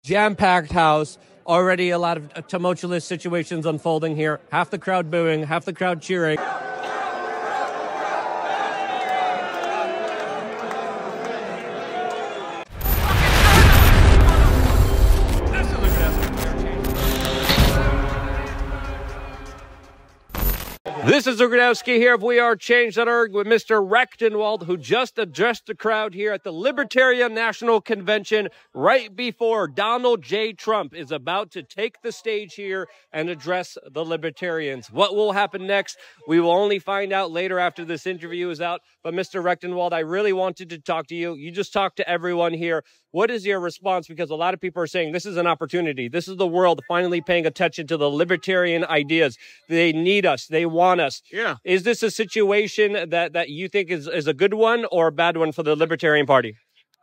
Jam-packed house, already a lot of tumultuous situations unfolding here. Half the crowd booing, half the crowd cheering. This is Zugradowski here of WeAreChange.org with Mr. Rectenwald, who just addressed the crowd here at the Libertarian National Convention right before Donald J. Trump is about to take the stage here and address the Libertarians. What will happen next? We will only find out later after this interview is out. But Mr. Rectenwald, I really wanted to talk to you. You just talked to everyone here. What is your response? Because a lot of people are saying this is an opportunity. This is the world finally paying attention to the libertarian ideas. They need us. They want us. Yeah. Is this a situation that you think is a good one or a bad one for the Libertarian Party?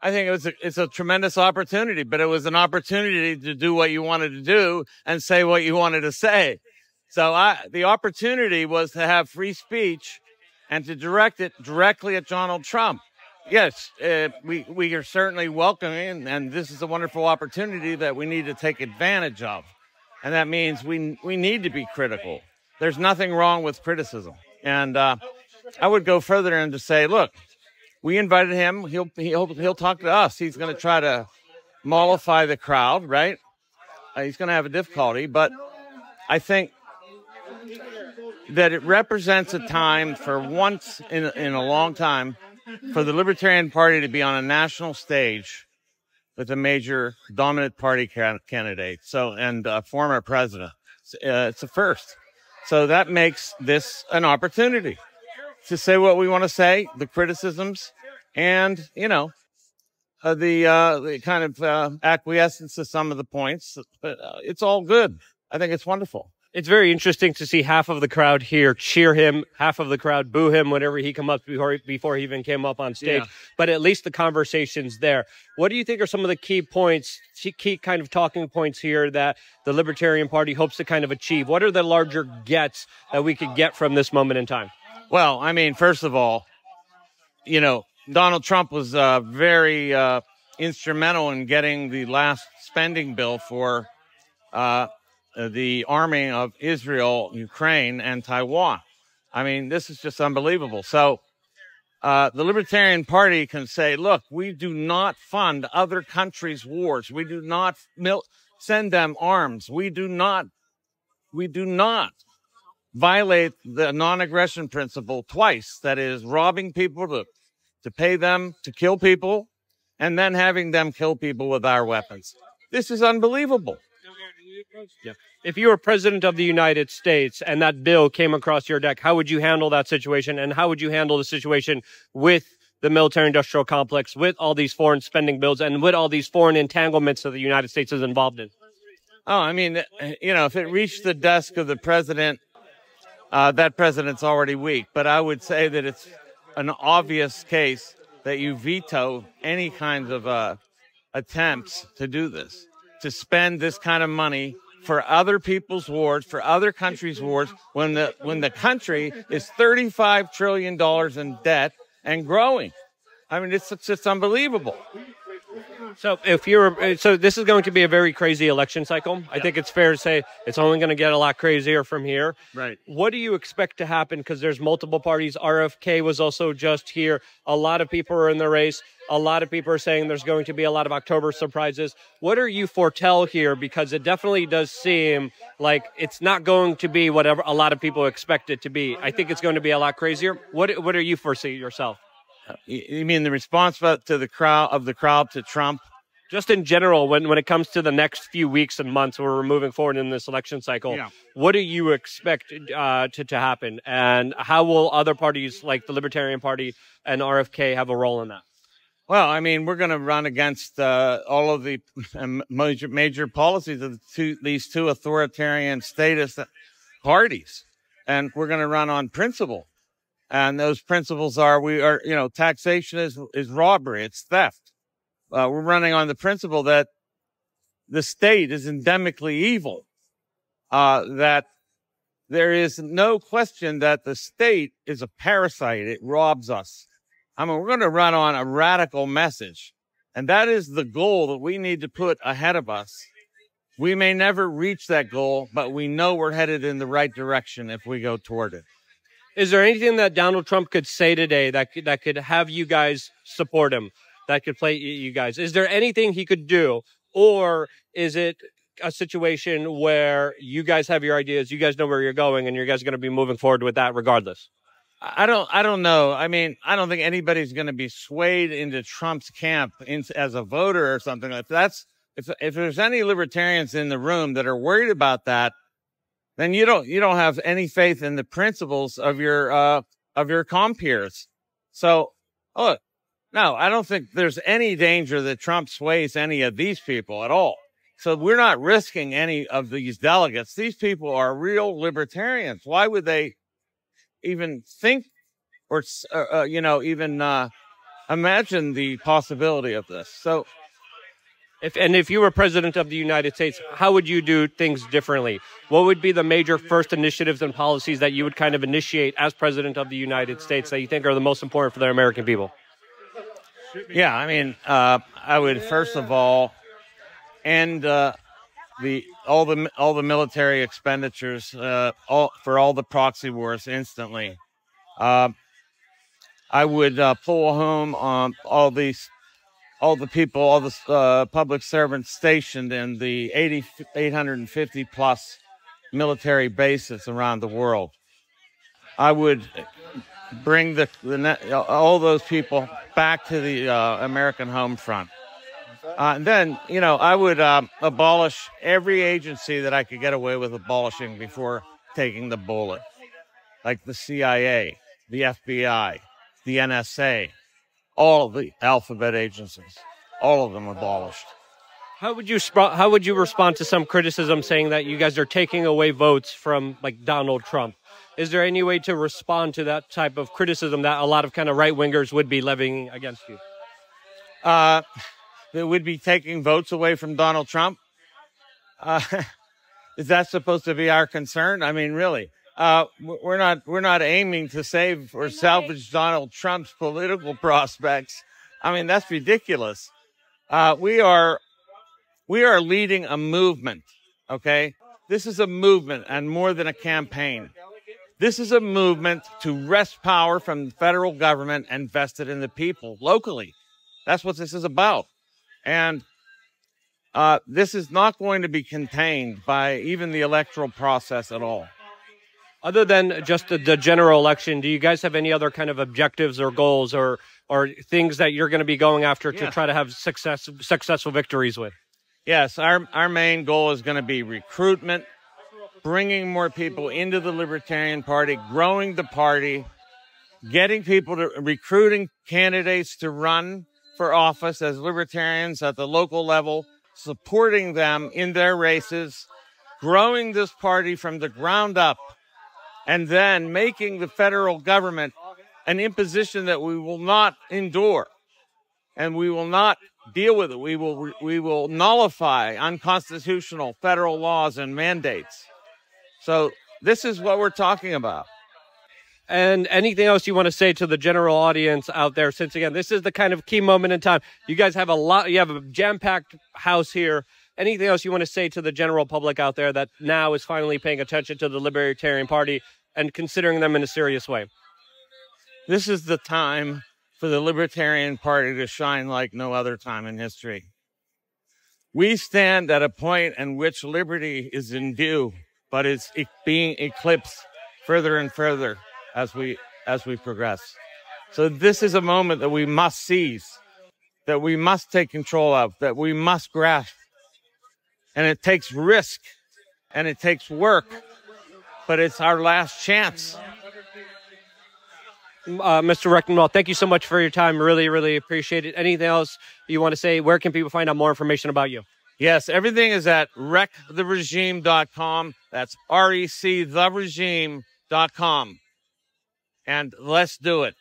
I think it's a tremendous opportunity, but it was an opportunity to do what you wanted to do and say what you wanted to say. So the opportunity was to have free speech and to direct it directly at Donald Trump. Yes, we are certainly welcoming, and this is a wonderful opportunity that we need to take advantage of. And that means we need to be critical. There's nothing wrong with criticism. And I would go further and to say, look, we invited him. He'll talk to us. He's going to try to mollify the crowd, right? He's going to have a difficulty, but I think that it represents a time for once in a long time for the Libertarian Party to be on a national stage with a major dominant party candidate, and former president. It's a first. So that makes this an opportunity to say what we want to say, the criticisms, and, the kind of acquiescence to some of the points. But it's all good. I think it's wonderful. It's very interesting to see half of the crowd here cheer him, half of the crowd boo him whenever he come up before he even came up on stage. Yeah. But at least the conversation's there. What do you think are some of the key points, key kind of talking points here that the Libertarian Party hopes to kind of achieve? What are the larger gets that we could get from this moment in time? Well, I mean, first of all, Donald Trump was very instrumental in getting the last spending bill for the arming of Israel, Ukraine, and Taiwan. I mean, this is just unbelievable. So the Libertarian Party can say, look, we do not fund other countries' wars. We do not send them arms. We do not violate the non-aggression principle twice. That is, robbing people to pay them to kill people and then having them kill people with our weapons. This is unbelievable. Yeah. If you were president of the United States and that bill came across your deck, how would you handle that situation? And how would you handle the situation with the military-industrial complex, with all these foreign spending bills, and with all these foreign entanglements that the United States is involved in? Oh, I mean, if it reached the desk of the president, that president's already weak. But I would say that it's an obvious case that you veto any kinds of attempts to do this, to spend this kind of money for other people's wars, for other countries' wars, when the country is $35 trillion in debt and growing. I mean, it's just unbelievable. So this is going to be a very crazy election cycle. Yeah. I think it's fair to say it's only going to get a lot crazier from here. Right. What do you expect to happen? Because there's multiple parties. RFK was also just here. A lot of people are in the race. A lot of people are saying there's going to be a lot of October surprises. What are you foretell here? Because it definitely does seem like it's not going to be whatever a lot of people expect it to be. I think it's going to be a lot crazier. What are you foresee yourself? You mean the response to the crowd to Trump? Just in general, when it comes to the next few weeks and months where we're moving forward in this election cycle, yeah. What do you expect to happen? And how will other parties like the Libertarian Party and RFK have a role in that? Well, I mean, we're going to run against all of the major policies of these two authoritarian statist parties. And we're going to run on principle. And those principles are, taxation is robbery, it's theft. We're running on the principle that the state is endemically evil, that there is no question that the state is a parasite. It robs us. I mean, we're going to run on a radical message And that is the goal that we need to put ahead of us. We may never reach that goal, but we know we're headed in the right direction if we go toward it. Is there anything that Donald Trump could say today that could have you guys support him, that could play you guys? Is there anything he could do, or is it a situation where you guys have your ideas, you guys know where you're going, and you guys are going to be moving forward with that regardless? I don't know. I mean, I don't think anybody's going to be swayed into Trump's camp as a voter or something like that. If there's any libertarians in the room that are worried about that, then you don't have any faith in the principles of your compeers. So, no, I don't think there's any danger that Trump sways any of these people at all. So we're not risking any of these delegates. These people are real libertarians. Why would they even think or, imagine the possibility of this? So, if you were president of the United States, how would you do things differently? What would be the major first initiatives and policies that you would kind of initiate as president of the United States that you think are the most important for the American people? Yeah, I mean, I would first of all end all the military expenditures for all the proxy wars instantly. I would pull home all the public servants stationed in the 850 plus military bases around the world. I would bring all those people back to the American home front. And then, I would abolish every agency that I could get away with abolishing before taking the bullet, like the CIA, the FBI, the NSA, all of the alphabet agencies, all of them abolished. How would you respond to some criticism saying that you guys are taking away votes from like Donald Trump? Is there any way to respond to that type of criticism that a lot of kind of right-wingers would be levying against you? That would be taking votes away from Donald Trump? Is that supposed to be our concern? I mean, really? We're not aiming to save or salvage Donald Trump's political prospects. I mean, that's ridiculous. We are leading a movement. Okay. This is a movement and more than a campaign. This is a movement to wrest power from the federal government and vest it in the people locally. That's what this is about. And this is not going to be contained by even the electoral process at all. Other than just the general election, do you guys have any other kind of objectives or goals or things that you're going to be going after to try to have successful victories with? Yes, our main goal is going to be recruitment, bringing more people into the Libertarian Party, growing the party, getting people to recruiting candidates to run for office as libertarians at the local level, supporting them in their races, growing this party from the ground up, and then making the federal government an imposition that we will not endure and we will not deal with it. We will nullify unconstitutional federal laws and mandates. So this is what we're talking about. And anything else you want to say to the general audience out there? Since, again, this is the kind of key moment in time. You guys have you have a jam-packed house here. Anything else you want to say to the general public out there that now is finally paying attention to the Libertarian Party and considering them in a serious way? This is the time for the Libertarian Party to shine like no other time in history. We stand at a point in which liberty is in view, but it's being eclipsed further and further as we progress. So this is a moment that we must seize, that we must take control of, that we must grasp. And it takes risk and it takes work, but it's our last chance. Mr. Rectenwald, thank you so much for your time. Really, really appreciate it. Anything else you want to say? Where can people find out more information about you? Yes, everything is at wrecktheregime.com. That's RECtheregime.com. And let's do it.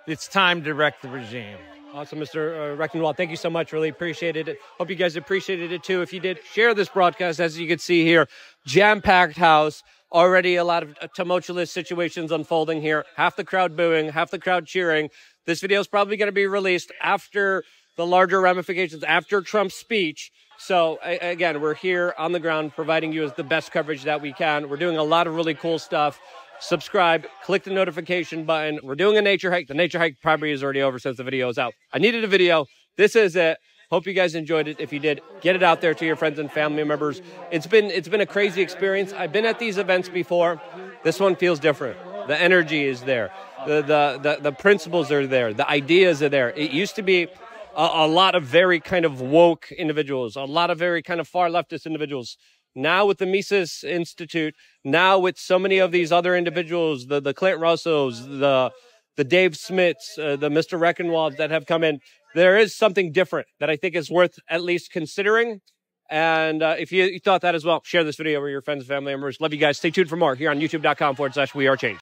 It's time to wreck the regime. Awesome, Mr. Rectenwald. Thank you so much. Really appreciated it. Hope you guys appreciated it too. If you did, share this broadcast. As you can see here, jam-packed house. Already a lot of tumultuous situations unfolding here. Half the crowd booing, half the crowd cheering. This video is probably going to be released after the larger ramifications after Trump's speech. So again, we're here on the ground providing you with the best coverage that we can. We're doing a lot of really cool stuff. Subscribe, click the notification button. We're doing a nature hike. The nature hike probably is already over since the video is out. I needed a video. This is it. Hope you guys enjoyed it. If you did, get it out there to your friends and family members. It's been a crazy experience. I've been at these events before. This one feels different. The energy is there. The principles are there. The ideas are there. It used to be a lot of very kind of woke individuals, a lot of very kind of far leftist individuals. Now with the Mises Institute, now with so many of these other individuals, the Clint Russos, the Dave Smiths, the Mr. Rectenwald that have come in, there is something different that I think is worth at least considering. And if you thought that as well, share this video with your friends and family members. Love you guys. Stay tuned for more here on youtube.com/WeAreChange.